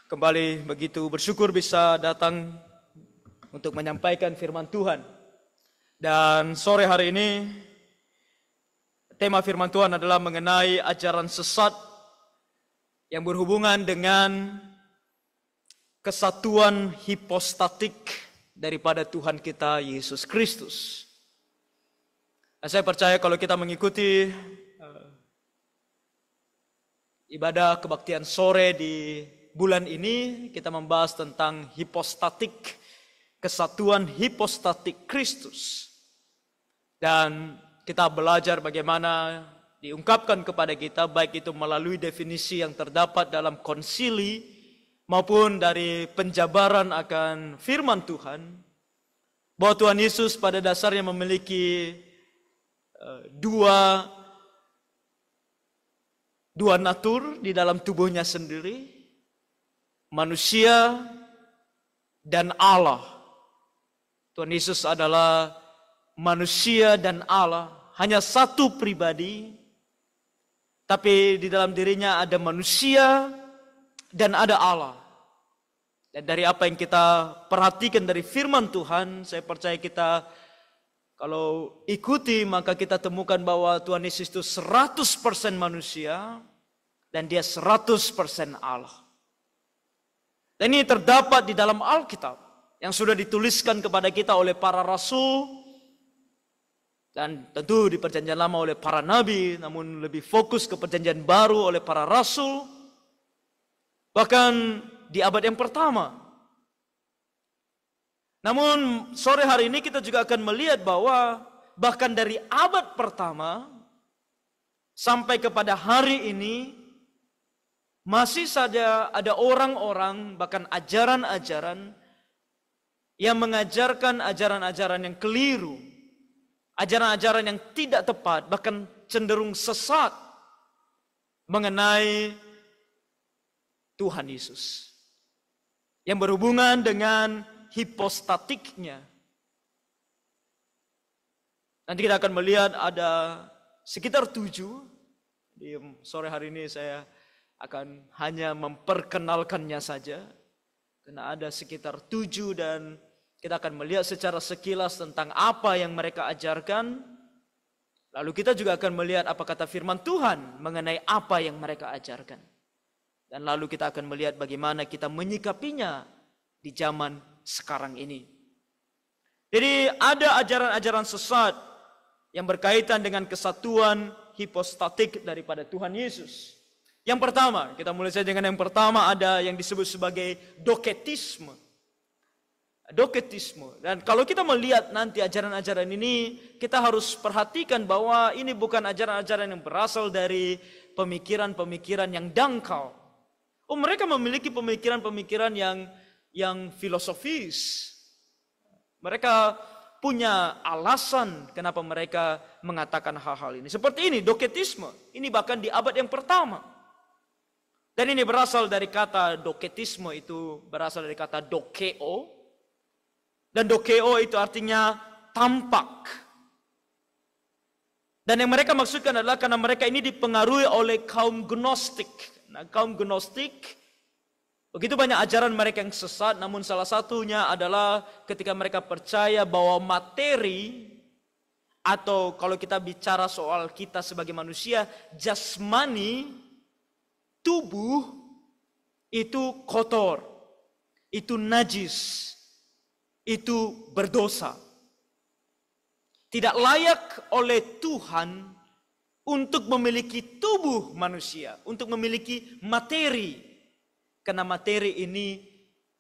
Kembali begitu bersyukur bisa datang untuk menyampaikan firman Tuhan. Dan sore hari ini tema firman Tuhan adalah mengenai ajaran sesat yang berhubungan dengan kesatuan hipostatik daripada Tuhan kita Yesus Kristus. Saya percaya kalau kita mengikuti ibadah kebaktian sore di bulan ini, kita membahas tentang hipostatik, kesatuan hipostatik Kristus. Dan kita belajar bagaimana diungkapkan kepada kita, baik itu melalui definisi yang terdapat dalam konsili, maupun dari penjabaran akan firman Tuhan, bahwa Tuhan Yesus pada dasarnya memiliki dua natur di dalam tubuhnya sendiri, manusia dan Allah. Tuhan Yesus adalah manusia dan Allah, hanya satu pribadi, tapi di dalam dirinya ada manusia dan ada Allah. Dan dari apa yang kita perhatikan dari firman Tuhan, saya percaya kita kalau ikuti, maka kita temukan bahwa Tuhan Yesus itu 100% manusia dan dia 100% Allah. Dan ini terdapat di dalam Alkitab yang sudah dituliskan kepada kita oleh para rasul dan tentu di perjanjian lama oleh para nabi, namun lebih fokus ke perjanjian baru oleh para rasul, bahkan di abad yang pertama. Namun sore hari ini kita juga akan melihat bahwa bahkan dari abad pertama sampai kepada hari ini masih saja ada orang-orang, bahkan ajaran-ajaran yang mengajarkan ajaran-ajaran yang keliru, ajaran-ajaran yang tidak tepat, bahkan cenderung sesat mengenai Tuhan Yesus, yang berhubungan dengan hipostatiknya. Nanti kita akan melihat ada sekitar 7. Di sore hari ini saya akan hanya memperkenalkannya saja, karena ada sekitar 7 dan kita akan melihat secara sekilas tentang apa yang mereka ajarkan. Lalu kita juga akan melihat apa kata firman Tuhan mengenai apa yang mereka ajarkan. Dan lalu kita akan melihat bagaimana kita menyikapinya di zaman sekarang ini. Jadi ada ajaran-ajaran sesat yang berkaitan dengan kesatuan hipostatik daripada Tuhan Yesus. Yang pertama, kita mulai saja dengan yang pertama, ada yang disebut sebagai doketisme. Doketisme. Dan kalau kita melihat nanti ajaran-ajaran ini, kita harus perhatikan bahwa ini bukan ajaran-ajaran yang berasal dari pemikiran-pemikiran yang dangkal. Mereka memiliki pemikiran-pemikiran yang filosofis. Mereka punya alasan kenapa mereka mengatakan hal-hal ini. Seperti ini, doketisme. Ini bahkan di abad yang pertama. Dan ini berasal dari kata doketisme, itu berasal dari kata dokeo. Dan dokeo itu artinya tampak. Dan yang mereka maksudkan adalah karena mereka ini dipengaruhi oleh kaum Gnostik. Nah, kaum Gnostik, begitu banyak ajaran mereka yang sesat, namun salah satunya adalah ketika mereka percaya bahwa materi, atau kalau kita bicara soal kita sebagai manusia, jasmani, tubuh itu kotor, itu najis, itu berdosa. Tidak layak oleh Tuhan untuk memiliki tubuh manusia, untuk memiliki materi. Karena materi ini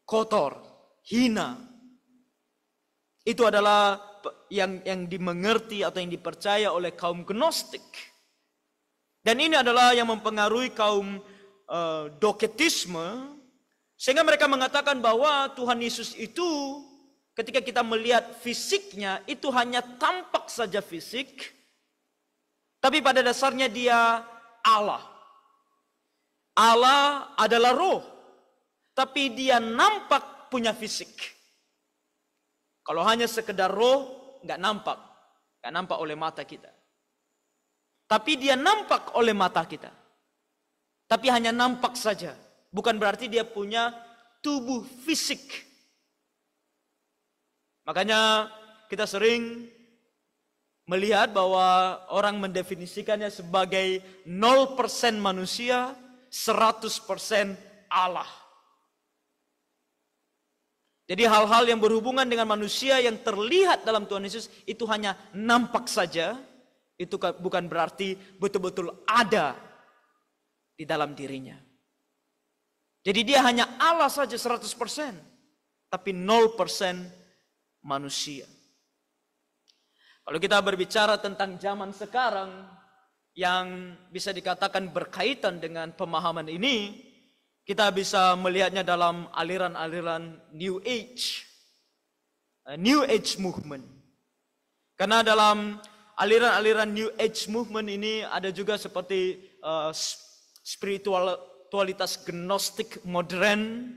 kotor, hina. Itu adalah yang dimengerti atau yang dipercaya oleh kaum Gnostik. Dan ini adalah yang mempengaruhi kaum doketisme, sehingga mereka mengatakan bahwa Tuhan Yesus itu ketika kita melihat fisiknya itu hanya tampak saja fisik, tapi pada dasarnya dia Allah. Allah adalah roh, tapi dia nampak punya fisik. Kalau hanya sekedar roh, nggak nampak oleh mata kita. Tapi dia nampak oleh mata kita. Tapi hanya nampak saja. bukan berarti dia punya tubuh fisik. Makanya kita sering melihat bahwa orang mendefinisikannya sebagai 0% manusia, 100% Allah. Jadi hal-hal yang berhubungan dengan manusia yang terlihat dalam Tuhan Yesus itu hanya nampak saja. Itu bukan berarti betul-betul ada di dalam dirinya. Jadi dia hanya Allah saja 100%. Tapi 0% manusia. Kalau kita berbicara tentang zaman sekarang yang bisa dikatakan berkaitan dengan pemahaman ini, kita bisa melihatnya dalam aliran-aliran New Age. New Age movement. Karena dalam aliran-aliran New Age movement ini ada juga seperti spiritualitas gnostik modern.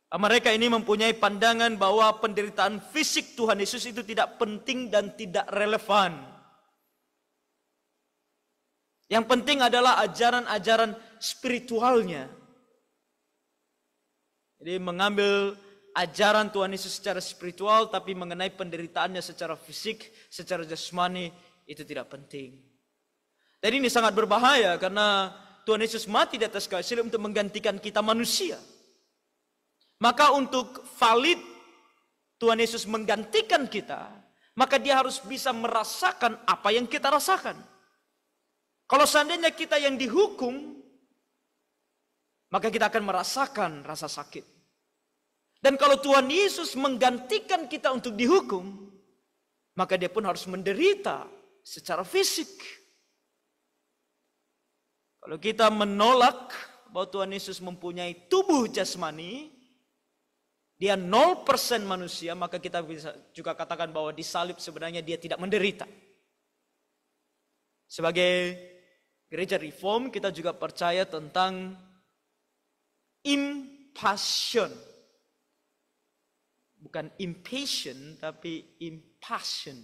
Mereka ini mempunyai pandangan bahwa penderitaan fisik Tuhan Yesus itu tidak penting dan tidak relevan. Yang penting adalah ajaran-ajaran spiritualnya. Jadi mengambil ajaran Tuhan Yesus secara spiritual, tapi mengenai penderitaannya secara fisik, secara jasmani, itu tidak penting. Dan ini sangat berbahaya karena Tuhan Yesus mati di atas kayu salib untuk menggantikan kita manusia. Maka untuk valid Tuhan Yesus menggantikan kita, maka dia harus bisa merasakan apa yang kita rasakan. Kalau seandainya kita yang dihukum, maka kita akan merasakan rasa sakit. Dan kalau Tuhan Yesus menggantikan kita untuk dihukum, maka dia pun harus menderita secara fisik. Kalau kita menolak bahwa Tuhan Yesus mempunyai tubuh jasmani, dia 0% manusia, maka kita bisa juga katakan bahwa di salib sebenarnya dia tidak menderita. Sebagai gereja reform, kita juga percaya tentang impassion. Bukan impatient, tapi impassion.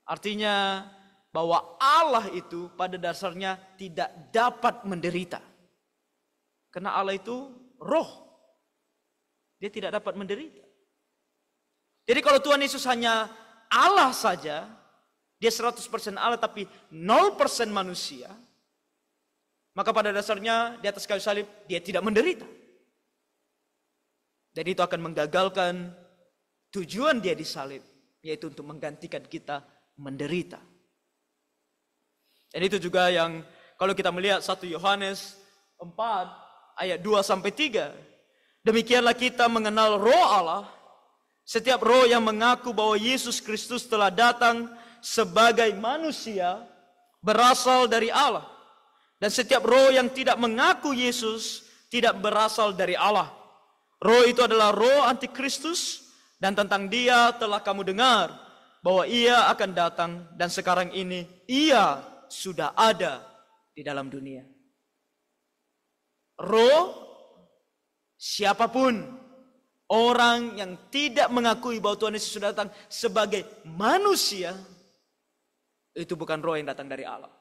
Artinya bahwa Allah itu pada dasarnya tidak dapat menderita. Karena Allah itu roh. Dia tidak dapat menderita. Jadi kalau Tuhan Yesus hanya Allah saja, dia 100% Allah tapi 0% manusia, maka pada dasarnya di atas kayu salib dia tidak menderita. Dan itu akan menggagalkan tujuan dia di salib, yaitu untuk menggantikan kita menderita. Dan itu juga yang kalau kita melihat 1 Yohanes 4 ayat 2-3. Demikianlah kita mengenal roh Allah. Setiap roh yang mengaku bahwa Yesus Kristus telah datang sebagai manusia berasal dari Allah. Dan setiap roh yang tidak mengaku Yesus tidak berasal dari Allah. Roh itu adalah roh antikristus dan tentang dia telah kamu dengar bahwa ia akan datang dan sekarang ini ia sudah ada di dalam dunia. Roh siapapun orang yang tidak mengakui bahwa Tuhan Yesus sudah datang sebagai manusia, itu bukan roh yang datang dari Allah.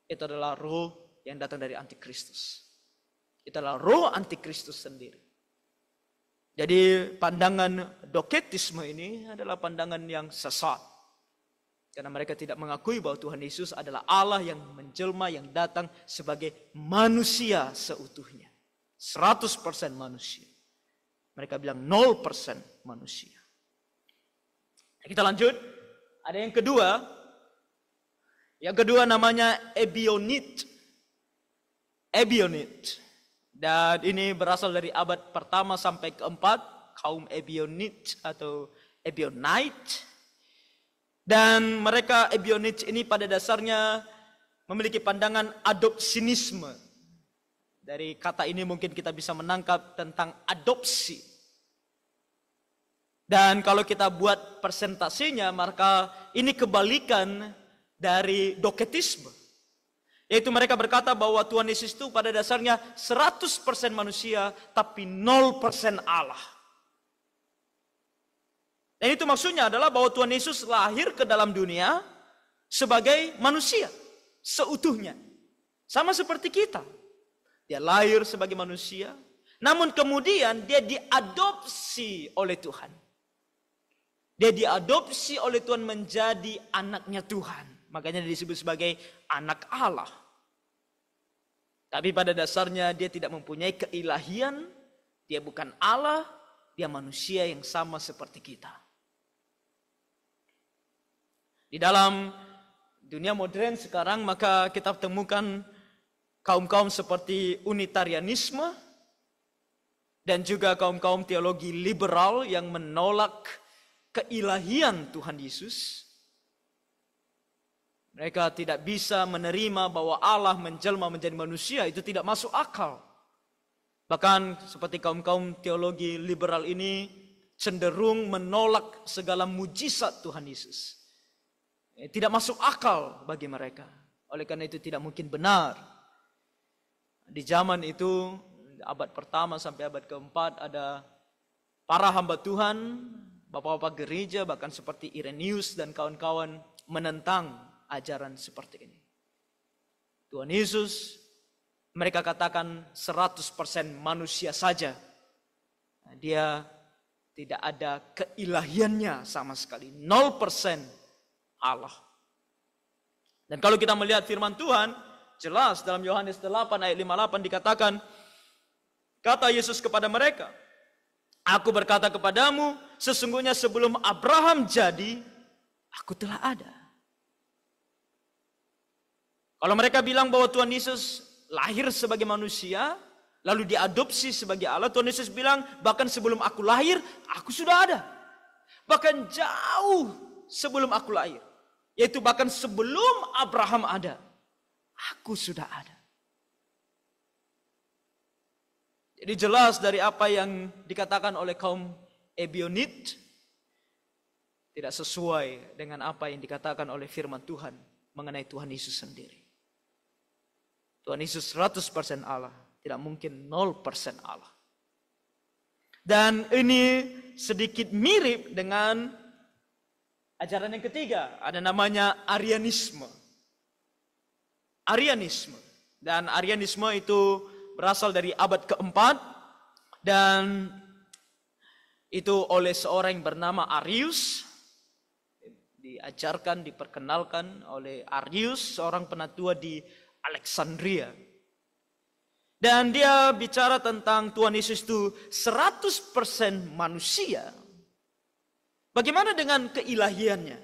Itu adalah roh yang datang dari antikristus. Itu adalah roh antikristus sendiri. Jadi pandangan doketisme ini adalah pandangan yang sesat. Karena mereka tidak mengakui bahwa Tuhan Yesus adalah Allah yang menjelma, yang datang sebagai manusia seutuhnya. 100% manusia. Mereka bilang 0% manusia. Kita lanjut. Ada yang kedua. Yang kedua namanya Ebionit. Ebionit. Dan ini berasal dari abad pertama sampai keempat. Kaum Ebionit atau Ebionite. Dan mereka Ebionit ini pada dasarnya memiliki pandangan adopsinisme. Dari kata ini mungkin kita bisa menangkap tentang adopsi. Dan kalau kita buat presentasinya, maka ini kebalikan dari doketisme. Yaitu mereka berkata bahwa Tuhan Yesus itu pada dasarnya 100% manusia, tapi 0% Allah. Dan itu maksudnya adalah bahwa Tuhan Yesus lahir ke dalam dunia sebagai manusia, seutuhnya. Sama seperti kita. Dia lahir sebagai manusia, namun kemudian dia diadopsi oleh Tuhan. Dia diadopsi oleh Tuhan menjadi anaknya Tuhan. Makanya dia disebut sebagai anak Allah. Tapi pada dasarnya dia tidak mempunyai keilahian. Dia bukan Allah, dia manusia yang sama seperti kita. Di dalam dunia modern sekarang maka kita temukan kaum-kaum seperti unitarianisme dan juga kaum-kaum teologi liberal yang menolak keilahian Tuhan Yesus. Mereka tidak bisa menerima bahwa Allah menjelma menjadi manusia, itu tidak masuk akal. Bahkan seperti kaum-kaum teologi liberal ini cenderung menolak segala mujizat Tuhan Yesus. Tidak masuk akal bagi mereka. Oleh karena itu tidak mungkin benar. Di zaman itu, abad pertama sampai abad keempat, ada para hamba Tuhan, bapak-bapak gereja, bahkan seperti Irenaeus dan kawan-kawan menentang ajaran seperti ini. Tuhan Yesus, mereka katakan 100% manusia saja. Dia tidak ada keilahiannya sama sekali. 0% Allah. Dan kalau kita melihat firman Tuhan, jelas dalam Yohanes 8 ayat 58 dikatakan, kata Yesus kepada mereka, aku berkata kepadamu, sesungguhnya sebelum Abraham jadi, aku telah ada. Kalau mereka bilang bahwa Tuhan Yesus lahir sebagai manusia, lalu diadopsi sebagai Allah, Tuhan Yesus bilang, bahkan sebelum aku lahir, aku sudah ada. Bahkan jauh sebelum aku lahir. Yaitu bahkan sebelum Abraham ada, aku sudah ada. Jadi jelas dari apa yang dikatakan oleh kaum Ebionit, tidak sesuai dengan apa yang dikatakan oleh firman Tuhan mengenai Tuhan Yesus sendiri. Tuhan Yesus 100% Allah, tidak mungkin 0% Allah. Dan ini sedikit mirip dengan ajaran yang ketiga, ada namanya Arianisme. Arianisme. Dan Arianisme itu berasal dari abad keempat dan itu oleh seorang yang bernama Arius. Diajarkan, diperkenalkan oleh Arius, seorang penatua di Alexandria. Dan dia bicara tentang Tuhan Yesus itu 100% manusia. Bagaimana dengan keilahiannya?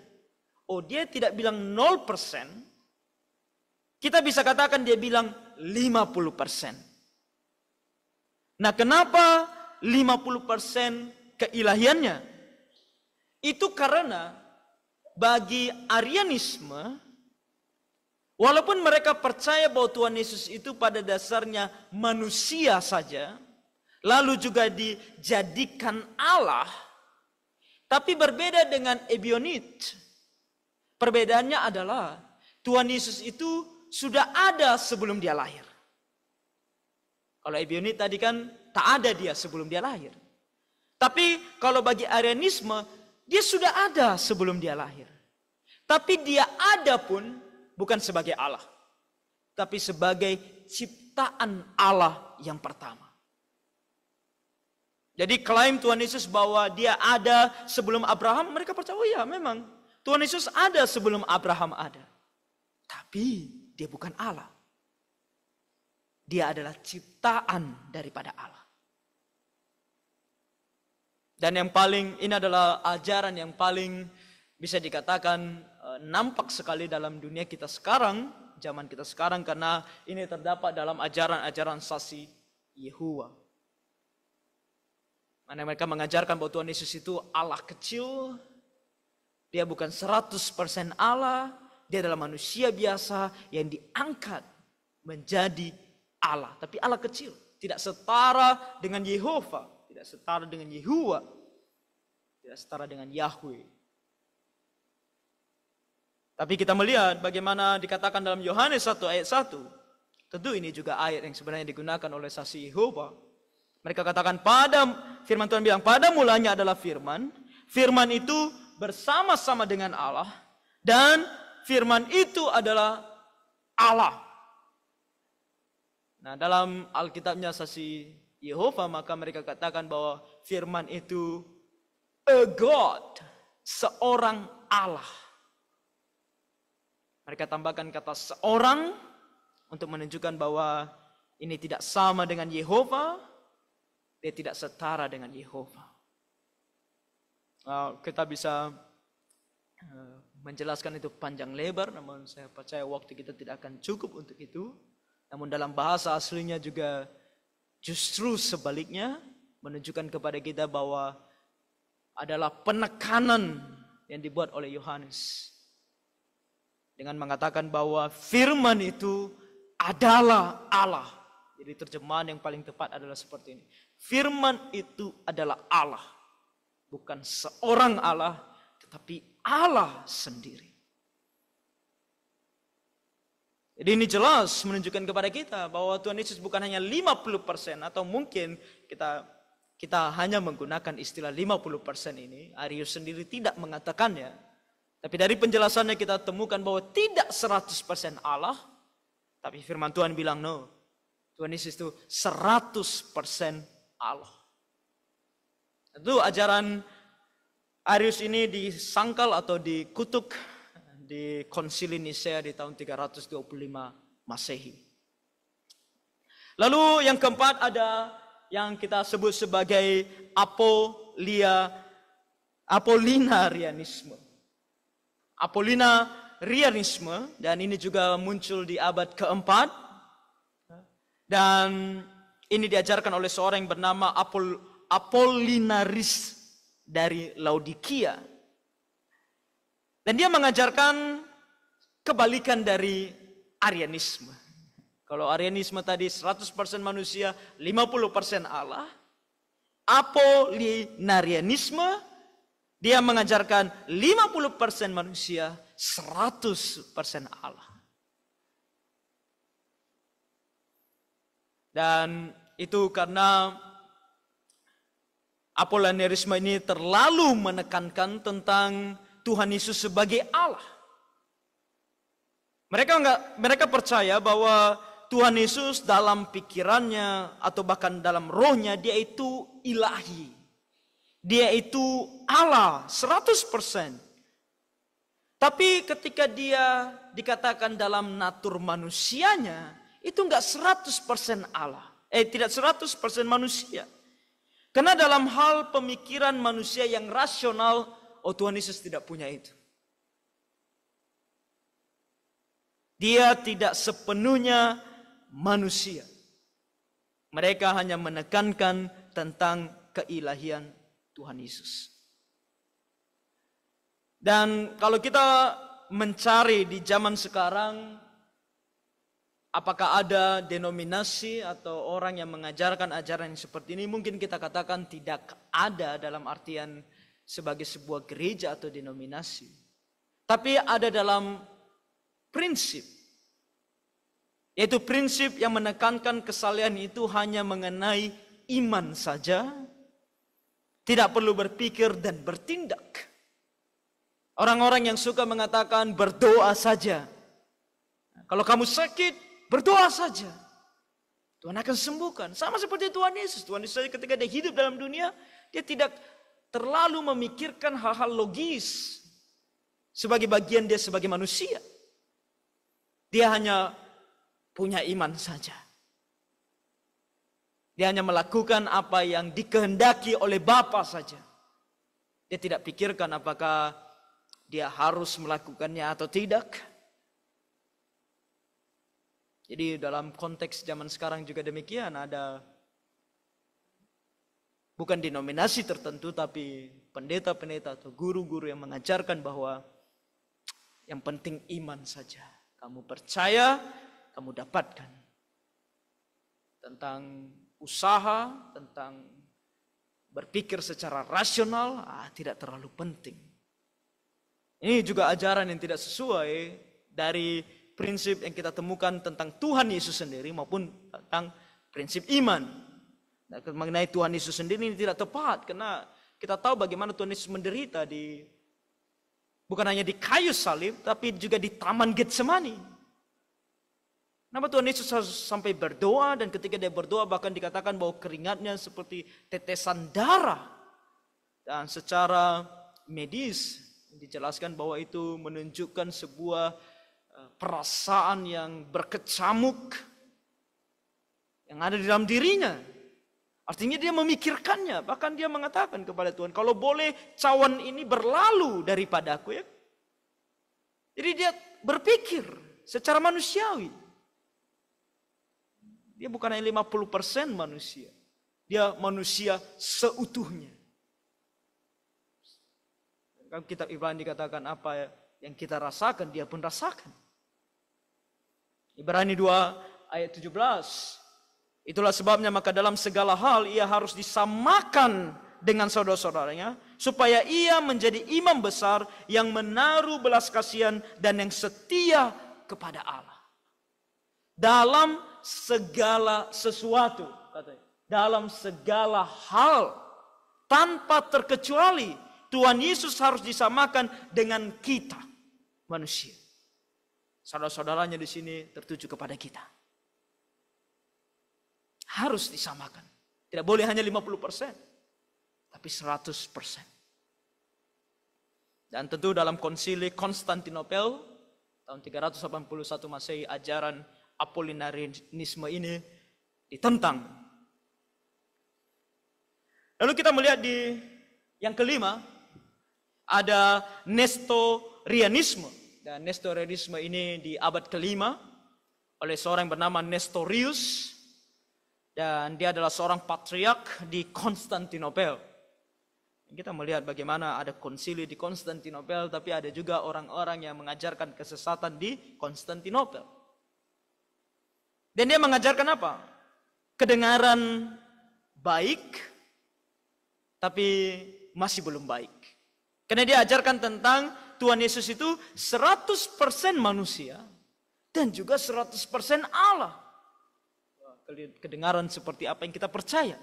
Oh, dia tidak bilang 0%. Kita bisa katakan dia bilang 50%. Nah, kenapa 50% keilahiannya? Itu karena bagi Arianisme, walaupun mereka percaya bahwa Tuhan Yesus itu pada dasarnya manusia saja, lalu juga dijadikan Allah, tapi berbeda dengan Ebionit. Perbedaannya adalah Tuhan Yesus itu sudah ada sebelum dia lahir. Kalau Ebionit tadi kan tak ada dia sebelum dia lahir. Tapi kalau bagi Arianisme, dia sudah ada sebelum dia lahir. Tapi dia ada pun bukan sebagai Allah, tapi sebagai ciptaan Allah yang pertama. Jadi klaim Tuhan Yesus bahwa dia ada sebelum Abraham, mereka percaya, oh ya memang Tuhan Yesus ada sebelum Abraham ada. Tapi dia bukan Allah. Dia adalah ciptaan daripada Allah. Dan yang paling, ini adalah ajaran yang paling bisa dikatakan nampak sekali dalam dunia kita sekarang, zaman kita sekarang, karena ini terdapat dalam ajaran-ajaran saksi Yehuwa. Mana mereka mengajarkan bahwa Tuhan Yesus itu Allah kecil, dia bukan 100% Allah, dia adalah manusia biasa yang diangkat menjadi Allah. Tapi Allah kecil, tidak setara dengan Yehova, tidak setara dengan Yehuwa, tidak setara dengan Yahweh. Tapi kita melihat bagaimana dikatakan dalam Yohanes 1 ayat 1. Tentu ini juga ayat yang sebenarnya digunakan oleh saksi Yehova. Mereka katakan firman Tuhan bilang, pada mulanya adalah firman. Firman itu bersama-sama dengan Allah. Dan firman itu adalah Allah. Nah, dalam Alkitabnya Saksi Yehova, maka mereka katakan bahwa firman itu a God, seorang Allah. Mereka tambahkan kata seorang untuk menunjukkan bahwa ini tidak sama dengan Yehova, dia tidak setara dengan Yehova. Kita bisa menjelaskan itu panjang lebar, namun saya percaya waktu kita tidak akan cukup untuk itu. Namun dalam bahasa aslinya juga justru sebaliknya, menunjukkan kepada kita bahwa adalah penekanan yang dibuat oleh Yohanes dengan mengatakan bahwa firman itu adalah Allah. Jadi terjemahan yang paling tepat adalah seperti ini. Firman itu adalah Allah, bukan seorang Allah, tetapi Allah sendiri. Jadi ini jelas menunjukkan kepada kita bahwa Tuhan Yesus bukan hanya 50%, atau mungkin kita hanya menggunakan istilah 50% ini. Arius sendiri tidak mengatakannya. Tapi dari penjelasannya kita temukan bahwa tidak 100% Allah. Tapi firman Tuhan bilang no. Tuhan Yesus itu 100% Allah. Itu ajaran Arius ini disangkal atau dikutuk di Konsili Nisea di tahun 325 Masehi. Lalu yang keempat ada yang kita sebut sebagai Apollinarianisme. Apollinarianisme, dan ini juga muncul di abad keempat. Dan ini diajarkan oleh seorang yang bernama Apollinaris dari Laodikia. Dan dia mengajarkan kebalikan dari Arianisme. Kalau Arianisme tadi 100% manusia, 50% Allah. Apollinarianisme, dia mengajarkan 50% manusia, 100% Allah. Dan itu karena Apollinarianisme ini terlalu menekankan tentang Tuhan Yesus sebagai Allah. Mereka percaya bahwa Tuhan Yesus dalam pikirannya atau bahkan dalam rohnya dia itu ilahi. Dia itu Allah 100%. Tapi ketika dia dikatakan dalam natur manusianya, itu enggak 100% Allah. Tidak 100% manusia. Karena dalam hal pemikiran manusia yang rasional, Tuhan Yesus tidak punya itu. Dia tidak sepenuhnya manusia. Mereka hanya menekankan tentang keilahian Tuhan Yesus. Dan kalau kita mencari di zaman sekarang, apakah ada denominasi atau orang yang mengajarkan ajaran yang seperti ini? Mungkin kita katakan tidak ada dalam artian sebagai sebuah gereja atau denominasi. Tapi ada dalam prinsip. Yaitu prinsip yang menekankan kesalehan itu hanya mengenai iman saja. Tidak perlu berpikir dan bertindak. Orang-orang yang suka mengatakan berdoa saja. Kalau kamu sakit, berdoa saja. Tuhan akan sembuhkan. Sama seperti Tuhan Yesus. Tuhan Yesus ketika dia hidup dalam dunia, dia tidak terlalu memikirkan hal-hal logis sebagai bagian dia sebagai manusia. Dia hanya punya iman saja. Dia hanya melakukan apa yang dikehendaki oleh Bapa saja. Dia tidak pikirkan apakah dia harus melakukannya atau tidak. Jadi dalam konteks zaman sekarang juga demikian, ada bukan denominasi tertentu, tapi pendeta-pendeta atau guru-guru yang mengajarkan bahwa yang penting iman saja. Kamu percaya, kamu dapatkan. Tentang usaha, tentang berpikir secara rasional, tidak terlalu penting. Ini juga ajaran yang tidak sesuai dari prinsip yang kita temukan tentang Tuhan Yesus sendiri maupun tentang prinsip iman. Nah, mengenai Tuhan Yesus sendiri ini tidak tepat karena kita tahu bagaimana Tuhan Yesus menderita bukan hanya di kayu salib tapi juga di Taman Getsemani. Kenapa Tuhan Yesus harus sampai berdoa, dan ketika dia berdoa bahkan dikatakan bahwa keringatnya seperti tetesan darah. Dan secara medis dijelaskan bahwa itu menunjukkan sebuah perasaan yang berkecamuk yang ada di dalam dirinya. Artinya dia memikirkannya, bahkan dia mengatakan kepada Tuhan, kalau boleh cawan ini berlalu daripadaku ya. Jadi dia berpikir secara manusiawi. Dia bukan hanya 50% manusia. Dia manusia seutuhnya. Dalam kitab Ibrani dikatakan apa yang kita rasakan, dia pun rasakan. Ibrani 2 ayat 17. Itulah sebabnya maka dalam segala hal ia harus disamakan dengan saudara-saudaranya, supaya ia menjadi imam besar yang menaruh belas kasihan dan yang setia kepada Allah. Dalam segala sesuatu, katanya, dalam segala hal, tanpa terkecuali, Tuhan Yesus harus disamakan dengan kita, manusia. Saudara-saudaranya di sini tertuju kepada kita. Harus disamakan. Tidak boleh hanya 50%, tapi 100%. Dan tentu dalam konsili Konstantinopel tahun 381 Masehi, ajaran Apolinarianisme ini ditentang. Lalu kita melihat di yang kelima, ada Nestorianisme. Dan Nestorianisme ini di abad kelima oleh seorang yang bernama Nestorius. Dan dia adalah seorang patriark di Konstantinopel. Kita melihat bagaimana ada konsili di Konstantinopel, tapi ada juga orang-orang yang mengajarkan kesesatan di Konstantinopel. Dan dia mengajarkan apa? Kedengaran baik, tapi masih belum baik. Karena dia ajarkan tentang Tuhan Yesus itu 100% manusia dan juga 100% Allah. Kedengaran seperti apa yang kita percaya.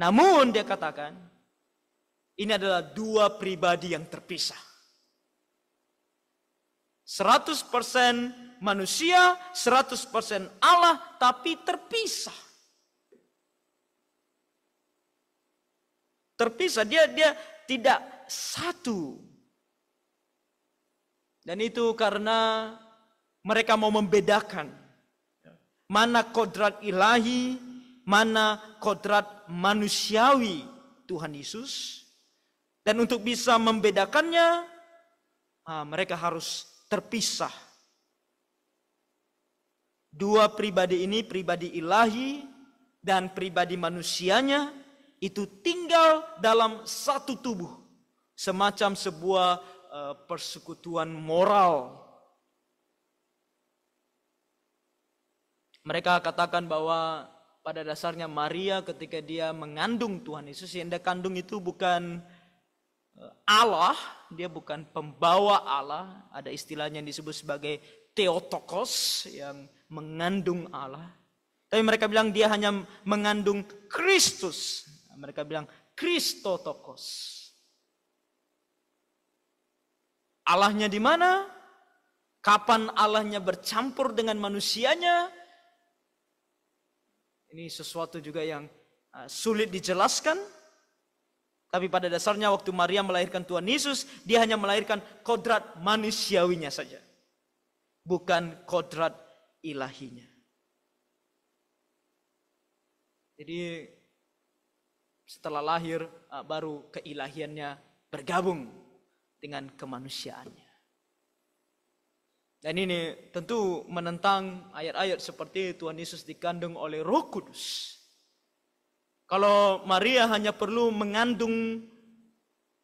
Namun dia katakan, ini adalah dua pribadi yang terpisah. 100% manusia, 100% Allah, tapi terpisah. Terpisah, dia tidak satu. Dan itu karena mereka mau membedakan mana kodrat ilahi, mana kodrat manusiawi Tuhan Yesus. Dan untuk bisa membedakannya, mereka harus terpisah. Dua pribadi ini, pribadi ilahi dan pribadi manusianya, itu tinggal dalam satu tubuh. Semacam sebuah persekutuan moral. Mereka katakan bahwa pada dasarnya Maria ketika dia mengandung Tuhan Yesus, yang dia kandung itu bukan Allah, dia bukan pembawa Allah. Ada istilahnya yang disebut sebagai Theotokos, yang mengandung Allah. Tapi mereka bilang dia hanya mengandung Kristus. Mereka bilang Kristotokos. Allahnya di mana? Kapan Allahnya bercampur dengan manusianya? Ini sesuatu juga yang sulit dijelaskan. Tapi pada dasarnya waktu Maria melahirkan Tuhan Yesus, dia hanya melahirkan kodrat manusiawinya saja. Bukan kodrat ilahinya. Jadi setelah lahir baru keilahiannya bergabung dengan kemanusiaannya. Dan ini tentu menentang ayat-ayat seperti Tuhan Yesus dikandung oleh Roh Kudus. Kalau Maria hanya perlu mengandung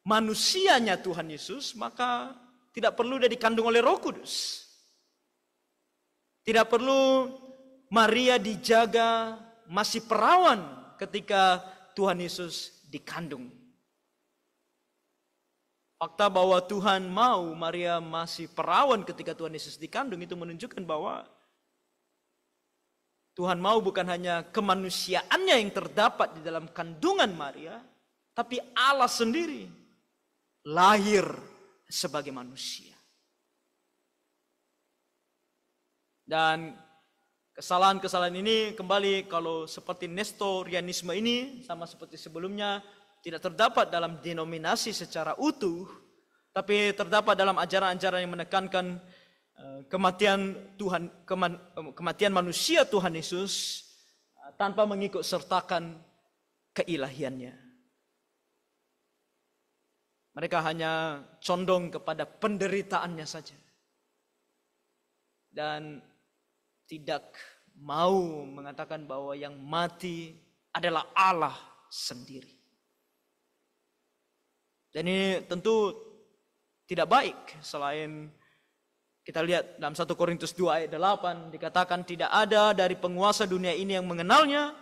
manusianya Tuhan Yesus, maka tidak perlu dia dikandung oleh Roh Kudus. Tidak perlu Maria dijaga masih perawan ketika Tuhan Yesus dikandung. Fakta bahwa Tuhan mau Maria masih perawan ketika Tuhan Yesus dikandung itu menunjukkan bahwa Tuhan mau bukan hanya kemanusiaannya yang terdapat di dalam kandungan Maria, tapi Allah sendiri lahir sebagai manusia. Dan kesalahan-kesalahan ini kembali kalau seperti Nestorianisme ini sama seperti sebelumnya tidak terdapat dalam denominasi secara utuh, tapi terdapat dalam ajaran-ajaran yang menekankan kematian manusia Tuhan Yesus tanpa mengikut sertakan keilahiannya. Mereka hanya condong kepada penderitaannya saja. Dan tidak mau mengatakan bahwa yang mati adalah Allah sendiri. Dan ini tentu tidak baik. Selain kita lihat dalam 1 Korintus 2 ayat 8 dikatakan tidak ada dari penguasa dunia ini yang mengenalnya.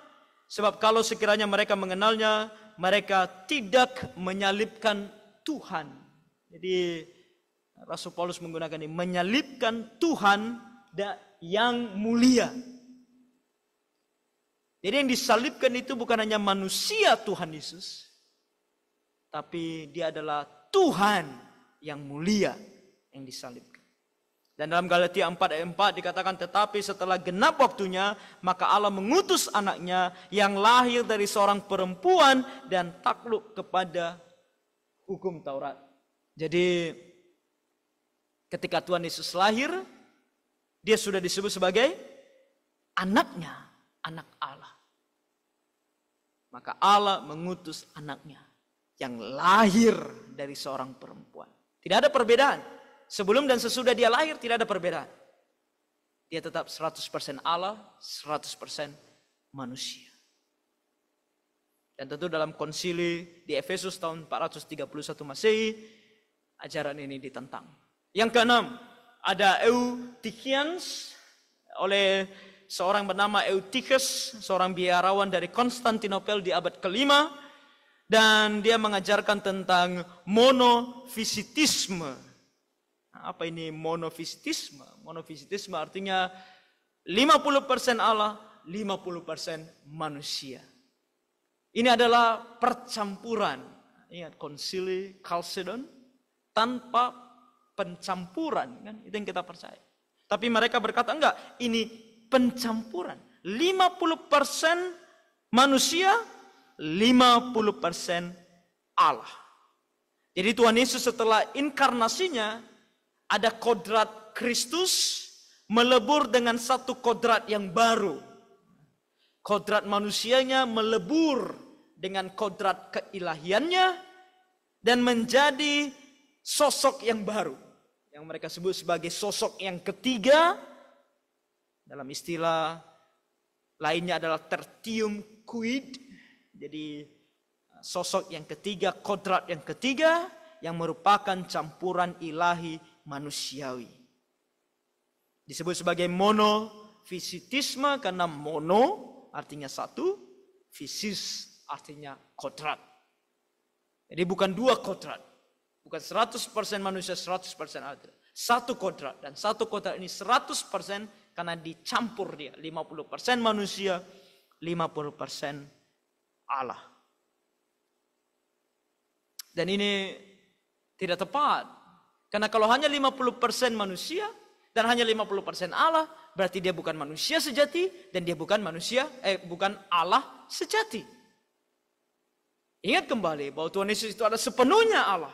Sebab kalau sekiranya mereka mengenalnya, mereka tidak menyalibkan Tuhan. Jadi Rasul Paulus menggunakan ini, menyalibkan Tuhan yang mulia. Jadi yang disalibkan itu bukan hanya manusia Tuhan Yesus, tapi dia adalah Tuhan yang mulia yang disalibkan. Dan dalam Galatia 4 ayat 4 dikatakan, tetapi setelah genap waktunya, maka Allah mengutus anaknya yang lahir dari seorang perempuan dan takluk kepada hukum Taurat. Jadi ketika Tuhan Yesus lahir, dia sudah disebut sebagai anaknya, anak Allah. Maka Allah mengutus anaknya yang lahir dari seorang perempuan. Tidak ada perbedaan. Sebelum dan sesudah dia lahir tidak ada perbedaan. Dia tetap 100% Allah, 100% manusia. Dan tentu dalam konsili di Efesus tahun 431 Masehi, ajaran ini ditentang. Yang keenam, ada Eutychians oleh seorang bernama Eutychus, seorang biarawan dari Konstantinopel di abad ke-5, dan dia mengajarkan tentang monofisitisme. Nah, apa ini monofisitisme? Monofisitisme artinya 50% Allah, 50% manusia. Ini adalah percampuran. Ingat konsili Chalcedon tanpa pencampuran, kan? Itu yang kita percaya. Tapi mereka berkata enggak, ini pencampuran. 50% manusia, 50% Allah. Jadi Tuhan Yesus setelah inkarnasinya ada kodrat Kristus melebur dengan satu kodrat yang baru. Kodrat manusianya melebur dengan kodrat keilahiannya dan menjadi sosok yang baru, yang mereka sebut sebagai sosok yang ketiga. Dalam istilah lainnya adalah tertium quid. Jadi sosok yang ketiga, kodrat yang ketiga, yang merupakan campuran ilahi manusiawi. Disebut sebagai monofisitisme karena mono artinya satu, fisis artinya kodrat. Jadi bukan dua kodrat. Bukan 100% manusia, 100% Allah. Satu kodrat. Dan satu kodrat ini 100% karena dicampur dia. 50% manusia, 50% Allah. Dan ini tidak tepat. Karena kalau hanya 50% manusia dan hanya 50% Allah, berarti dia bukan manusia sejati dan dia bukan bukan Allah sejati. Ingat kembali bahwa Tuhan Yesus itu adalah sepenuhnya Allah.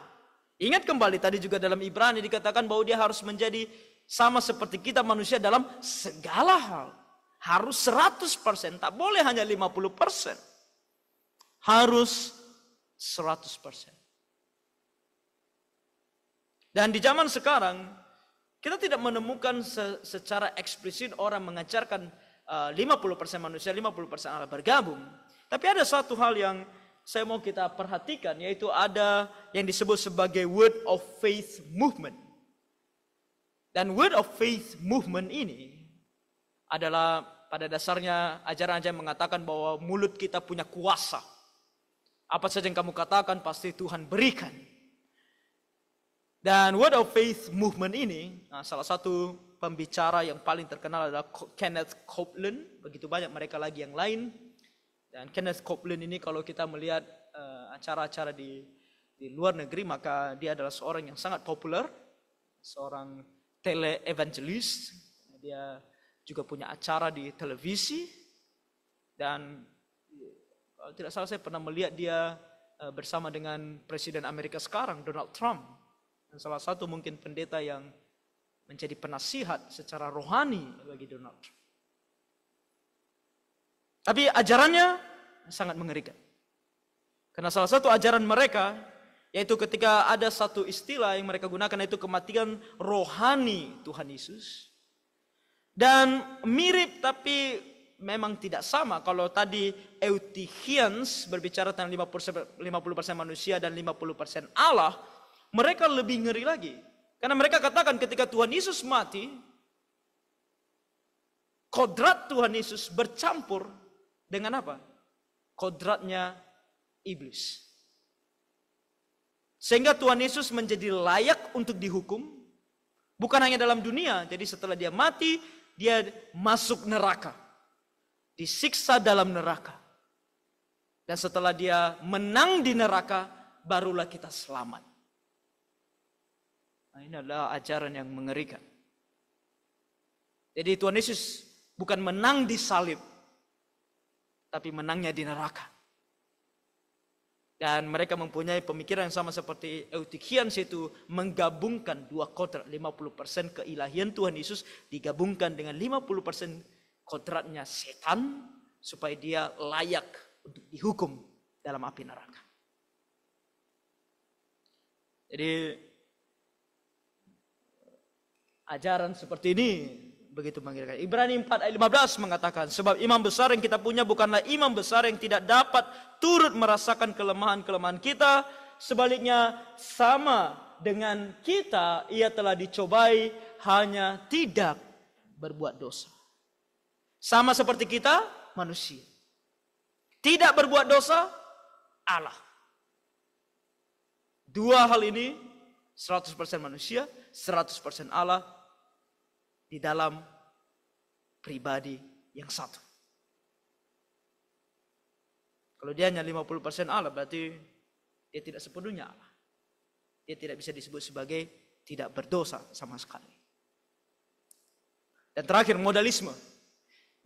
Ingat kembali tadi juga dalam Ibrani dikatakan bahwa dia harus menjadi sama seperti kita manusia dalam segala hal. Harus 100%, tak boleh hanya 50%. Harus 100%. Dan di zaman sekarang, kita tidak menemukan secara eksplisit orang mengajarkan 50% manusia, 50% Allah bergabung. Tapi ada satu hal yang saya mau kita perhatikan, yaitu ada yang disebut sebagai Word of Faith Movement. Dan Word of Faith Movement ini adalah pada dasarnya ajaran-ajaran mengatakan bahwa mulut kita punya kuasa. Apa saja yang kamu katakan pasti Tuhan berikan. Dan Word of Faith Movement ini, salah satu pembicara yang paling terkenal adalah Kenneth Copeland. Begitu banyak mereka lagi yang lain. Dan Kenneth Copeland ini kalau kita melihat acara-acara di luar negeri, maka dia adalah seorang yang sangat populer, seorang tele-evangelist. Dia juga punya acara di televisi. Dan kalau tidak salah saya pernah melihat dia bersama dengan Presiden Amerika sekarang, Donald Trump. Dan salah satu mungkin pendeta yang menjadi penasihat secara rohani bagi Donald Trump. Tapi ajarannya sangat mengerikan. Karena salah satu ajaran mereka, yaitu ketika ada satu istilah yang mereka gunakan, yaitu kematian rohani Tuhan Yesus. Dan mirip tapi memang tidak sama. Kalau tadi Eutychians berbicara tentang 50% manusia dan 50% Allah, mereka lebih ngeri lagi. Karena mereka katakan ketika Tuhan Yesus mati, kodrat Tuhan Yesus bercampur dengan apa? Kodratnya iblis. Sehingga Tuhan Yesus menjadi layak untuk dihukum. Bukan hanya dalam dunia. Jadi setelah dia mati, dia masuk neraka. Disiksa dalam neraka. Dan setelah dia menang di neraka, barulah kita selamat. Nah, ini adalah ajaran yang mengerikan. Jadi Tuhan Yesus bukan menang di salib, tapi menangnya di neraka. Dan mereka mempunyai pemikiran yang sama seperti Eutychians, yaitu menggabungkan dua kodrat, 50% keilahian Tuhan Yesus digabungkan dengan 50% kodratnya setan, supaya dia layak untuk dihukum dalam api neraka. Jadi ajaran seperti ini begitu mengerikan. Ibrani 4 ayat 15 mengatakan, sebab imam besar yang kita punya bukanlah imam besar yang tidak dapat turut merasakan kelemahan-kelemahan kita. Sebaliknya sama dengan kita, ia telah dicobai, hanya tidak berbuat dosa. Sama seperti kita, manusia. Tidak berbuat dosa, Allah. Dua hal ini, 100% manusia, 100% Allah, di dalam pribadi yang satu. Kalau dia hanya 50% Allah, berarti dia tidak sepenuhnya Allah. Dia tidak bisa disebut sebagai tidak berdosa sama sekali. Dan terakhir, modalisme.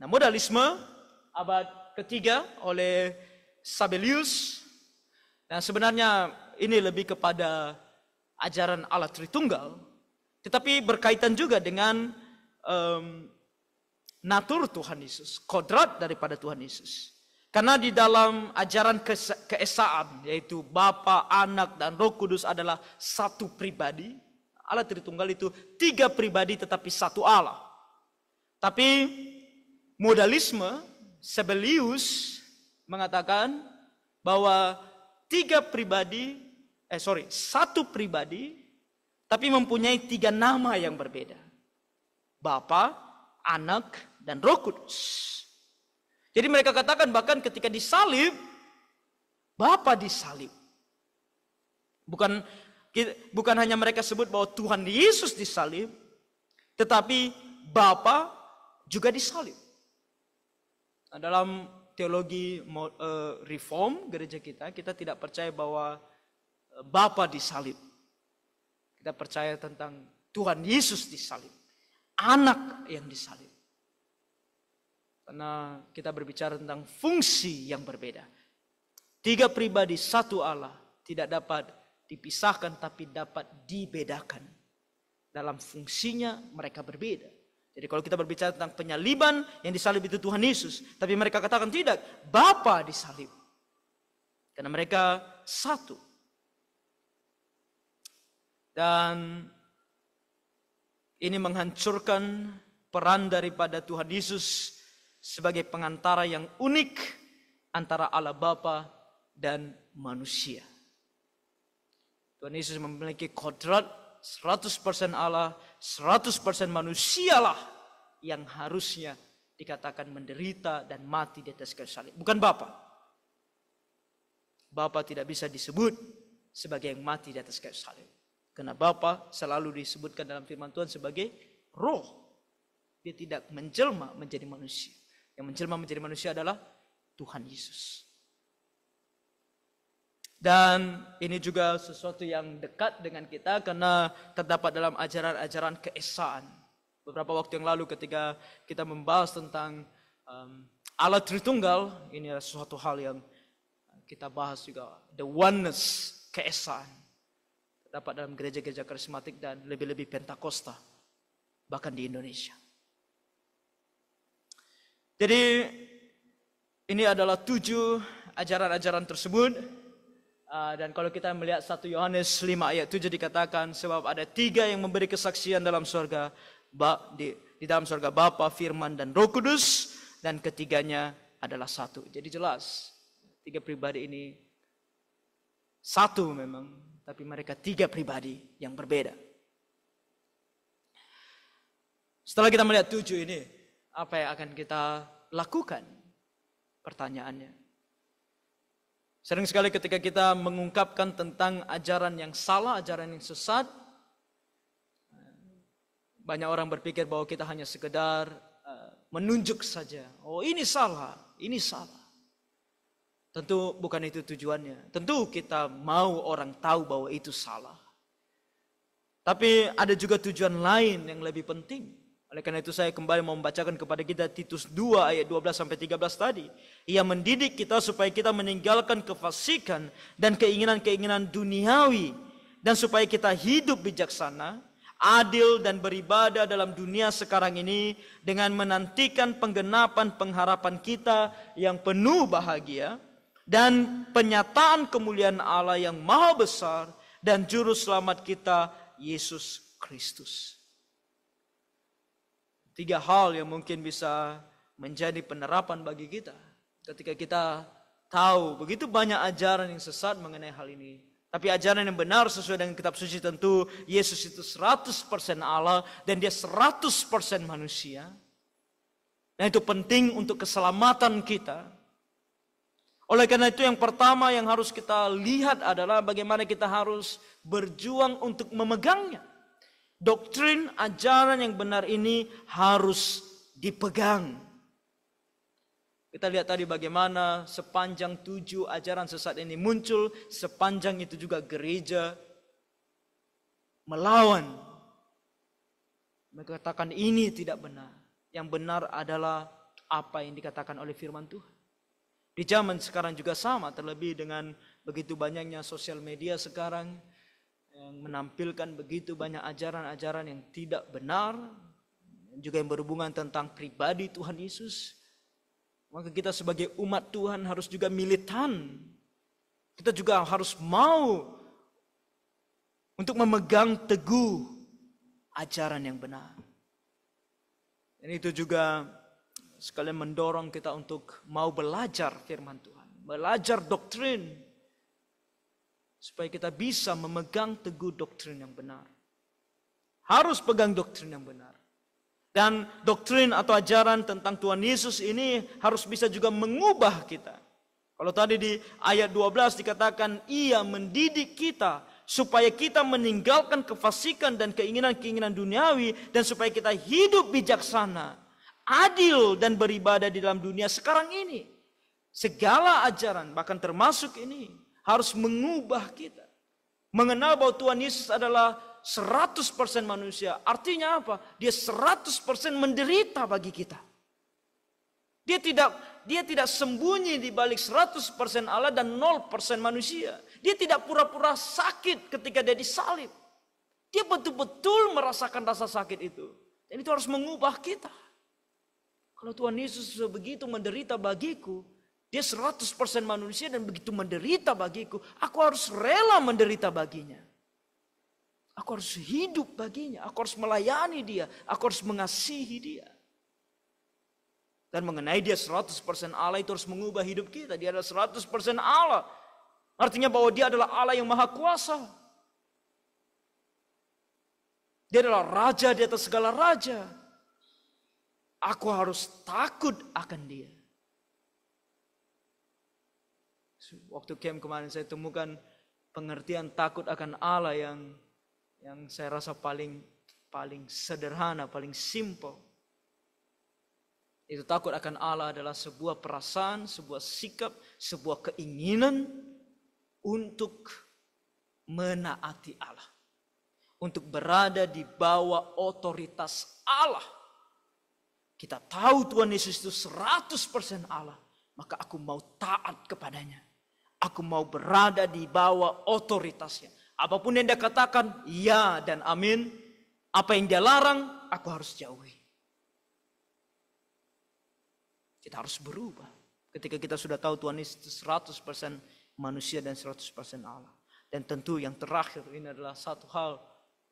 Nah, modalisme abad ketiga oleh Sabellius. Nah, sebenarnya ini lebih kepada ajaran Allah Tritunggal, tetapi berkaitan juga dengan natur Tuhan Yesus, kodrat daripada Tuhan Yesus. Karena di dalam ajaran keesaan, yaitu Bapa, Anak, dan Roh Kudus adalah satu pribadi. Allah Tritunggal itu tiga pribadi tetapi satu Allah. Tapi modalisme, Sabellius mengatakan bahwa satu pribadi tapi mempunyai tiga nama yang berbeda. Bapa, Anak, dan Roh Kudus. Jadi mereka katakan bahkan ketika disalib, Bapa disalib. Bukan hanya mereka sebut bahwa Tuhan Yesus disalib, tetapi Bapa juga disalib. Nah, dalam teologi reform gereja kita tidak percaya bahwa Bapa disalib. Kita percaya tentang Tuhan Yesus disalib. Anak yang disalib. Karena kita berbicara tentang fungsi yang berbeda. Tiga pribadi, satu Allah, tidak dapat dipisahkan tapi dapat dibedakan. Dalam fungsinya mereka berbeda. Jadi kalau kita berbicara tentang penyaliban, yang disalib itu Tuhan Yesus. Tapi mereka katakan tidak, Bapa disalib. Karena mereka satu. Dan ini menghancurkan peran daripada Tuhan Yesus sebagai pengantara yang unik antara Allah Bapa dan manusia. Tuhan Yesus memiliki kodrat 100% Allah, 100% manusialah yang harusnya dikatakan menderita dan mati di atas kayu salib. Bukan Bapa. Bapa tidak bisa disebut sebagai yang mati di atas kayu salib. Karena Bapa selalu disebutkan dalam firman Tuhan sebagai roh. Dia tidak menjelma menjadi manusia. Yang menjelma menjadi manusia adalah Tuhan Yesus. Dan ini juga sesuatu yang dekat dengan kita karena terdapat dalam ajaran-ajaran keesaan. Beberapa waktu yang lalu ketika kita membahas tentang Allah Tritunggal, ini adalah sesuatu hal yang kita bahas juga. The oneness, keesaan, terdapat dalam gereja-gereja karismatik dan lebih-lebih Pentakosta, bahkan di Indonesia. Jadi ini adalah 7 ajaran-ajaran tersebut. Dan kalau kita melihat 1 Yohanes 5 ayat 7 dikatakan, sebab ada 3 yang memberi kesaksian dalam surga, di dalam surga, Bapa, Firman, dan Roh Kudus, dan ketiganya adalah satu. Jadi jelas 3 pribadi ini satu memang, tapi mereka 3 pribadi yang berbeda. Setelah kita melihat 7 ini, apa yang akan kita lakukan? Pertanyaannya. Sering sekali ketika kita mengungkapkan tentang ajaran yang salah, ajaran yang sesat, banyak orang berpikir bahwa kita hanya sekedar menunjuk saja. Oh, ini salah, ini salah. Tentu bukan itu tujuannya. Tentu kita mau orang tahu bahwa itu salah. Tapi ada juga tujuan lain yang lebih penting. Oleh karena itu saya kembali mau membacakan kepada kita Titus 2 ayat 12-13 tadi. Ia mendidik kita supaya kita meninggalkan kefasikan dan keinginan-keinginan duniawi. Dan supaya kita hidup bijaksana, adil dan beribadah dalam dunia sekarang ini. Dengan menantikan penggenapan pengharapan kita yang penuh bahagia. Dan penyataan kemuliaan Allah yang maha besar dan juru selamat kita, Yesus Kristus. 3 hal yang mungkin bisa menjadi penerapan bagi kita. Ketika kita tahu begitu banyak ajaran yang sesat mengenai hal ini. Tapi ajaran yang benar sesuai dengan kitab suci tentu Yesus itu 100% Allah dan dia 100% manusia. Dan itu penting untuk keselamatan kita. Oleh karena itu yang pertama yang harus kita lihat adalah bagaimana kita harus berjuang untuk memegangnya. Doktrin ajaran yang benar ini harus dipegang. Kita lihat tadi bagaimana sepanjang 7 ajaran sesat ini muncul, sepanjang itu juga gereja melawan. Mereka katakan ini tidak benar. Yang benar adalah apa yang dikatakan oleh firman Tuhan. Di zaman sekarang juga sama, terlebih dengan begitu banyaknya sosial media sekarang yang menampilkan begitu banyak ajaran-ajaran yang tidak benar, juga yang berhubungan tentang pribadi Tuhan Yesus. Maka kita sebagai umat Tuhan harus juga militan. Kita juga harus mau untuk memegang teguh ajaran yang benar. Dan itu juga sekalian mendorong kita untuk mau belajar firman Tuhan, belajar doktrin, supaya kita bisa memegang teguh doktrin yang benar. Harus pegang doktrin yang benar. Dan doktrin atau ajaran tentang Tuhan Yesus ini harus bisa juga mengubah kita. Kalau tadi di ayat 12 dikatakan, ia mendidik kita supaya kita meninggalkan kefasikan dan keinginan-keinginan duniawi, dan supaya kita hidup bijaksana, adil dan beribadah di dalam dunia sekarang ini. Segala ajaran, bahkan termasuk ini, harus mengubah kita. Mengenal bahwa Tuhan Yesus adalah 100% manusia. Artinya apa? Dia 100% menderita bagi kita. Dia tidak sembunyi di balik 100% Allah dan 0% manusia. Dia tidak pura-pura sakit ketika dia disalib. Dia betul-betul merasakan rasa sakit itu. Dan itu harus mengubah kita. Kalau Tuhan Yesus sudah begitu menderita bagiku, dia 100% manusia dan begitu menderita bagiku, aku harus rela menderita baginya. Aku harus hidup baginya, aku harus melayani dia, aku harus mengasihi dia. Dan mengenai dia 100% Allah itu harus mengubah hidup kita. Dia adalah 100% Allah. Artinya bahwa dia adalah Allah yang maha kuasa. Dia adalah raja di atas segala raja. Aku harus takut akan dia. Waktu camp kemarin saya temukan pengertian takut akan Allah yang saya rasa paling sederhana, paling simple. Itu takut akan Allah adalah sebuah perasaan, sebuah sikap, sebuah keinginan untuk menaati Allah. untuk berada di bawah otoritas Allah. Kita tahu Tuhan Yesus itu 100% Allah, maka aku mau taat kepadanya. Aku mau berada di bawah otoritasnya. Apapun yang dia katakan, ya dan amin. Apa yang dia larang, aku harus jauhi. Kita harus berubah. Ketika kita sudah tahu Tuhan Yesus 100% manusia dan 100% Allah. Dan tentu yang terakhir ini adalah satu hal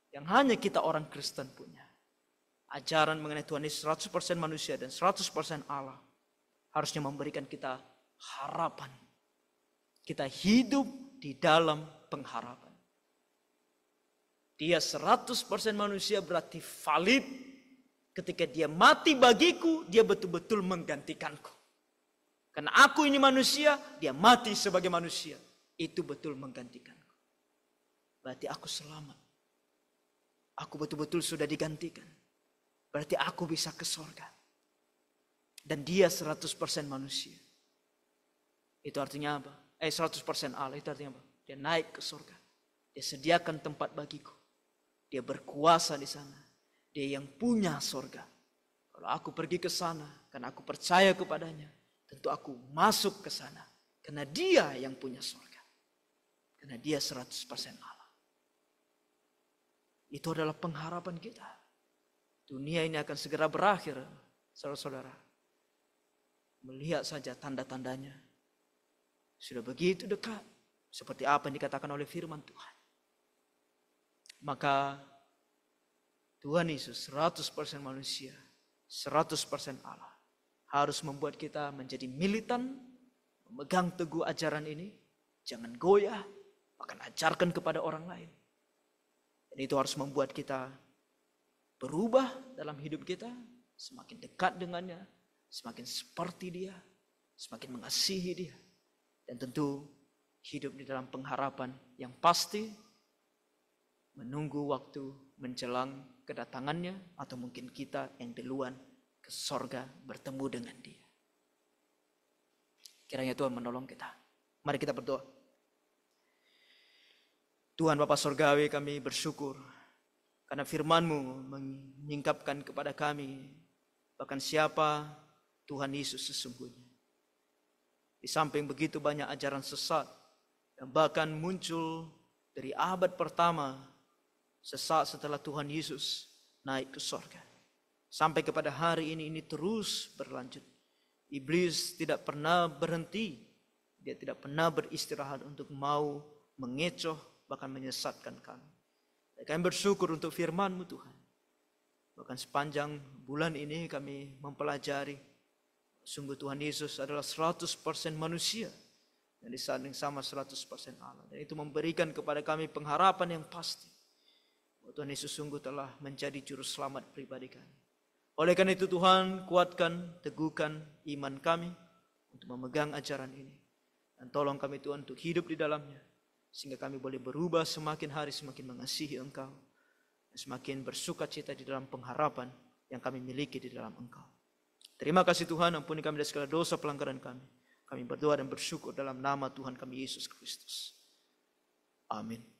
yang hanya kita orang Kristen punya. Ajaran mengenai Tuhan Yesus 100% manusia dan 100% Allah harusnya memberikan kita harapan. Kita hidup di dalam pengharapan. Dia 100% manusia berarti valid. Ketika dia mati bagiku, dia betul-betul menggantikanku. Karena aku ini manusia, dia mati sebagai manusia. Itu betul menggantikanku. Berarti aku selamat. Aku betul-betul sudah digantikan. Berarti aku bisa ke surga. Dan dia 100% manusia. Itu artinya apa? 100% Allah, itu artinya apa? Dia naik ke surga. Dia sediakan tempat bagiku. Dia berkuasa di sana. Dia yang punya surga. Kalau aku pergi ke sana, karena aku percaya kepadanya, tentu aku masuk ke sana. Karena dia yang punya surga. Karena dia 100% Allah. Itu adalah pengharapan kita. Dunia ini akan segera berakhir, saudara-saudara. Melihat saja tanda-tandanya. Sudah begitu dekat. Seperti apa yang dikatakan oleh firman Tuhan. Maka Tuhan Yesus 100% manusia, 100% Allah. Harus membuat kita menjadi militan, memegang teguh ajaran ini. Jangan goyah, bahkan ajarkan kepada orang lain. Dan itu harus membuat kita berubah dalam hidup kita, semakin dekat dengannya, semakin seperti dia, semakin mengasihi dia. Dan tentu hidup di dalam pengharapan yang pasti, menunggu waktu menjelang kedatangannya, atau mungkin kita yang duluan ke sorga bertemu dengan dia. Kiranya Tuhan menolong kita. Mari kita berdoa. Tuhan Bapa Surgawi, kami bersyukur karena firman-Mu menyingkapkan kepada kami bahkan siapa Tuhan Yesus sesungguhnya. Di samping begitu banyak ajaran sesat yang bahkan muncul dari abad pertama sesaat setelah Tuhan Yesus naik ke surga. Sampai kepada hari ini terus berlanjut. Iblis tidak pernah berhenti. Dia tidak pernah beristirahat untuk mau mengecoh bahkan menyesatkan kami. Dan kami bersyukur untuk firman-Mu Tuhan. Bahkan sepanjang bulan ini kami mempelajari sungguh Tuhan Yesus adalah 100% manusia. Dan di saat yang sama 100% Allah. Dan itu memberikan kepada kami pengharapan yang pasti. Bahwa Tuhan Yesus sungguh telah menjadi juru selamat pribadi kami. Oleh karena itu Tuhan, kuatkan, teguhkan iman kami untuk memegang ajaran ini. Dan tolong kami Tuhan untuk hidup di dalamnya. Sehingga kami boleh berubah semakin hari semakin mengasihi Engkau. Dan semakin bersuka cita di dalam pengharapan yang kami miliki di dalam Engkau. Terima kasih Tuhan, ampuni kami dari segala dosa pelanggaran kami. Kami berdoa dan bersyukur dalam nama Tuhan kami Yesus Kristus. Amin.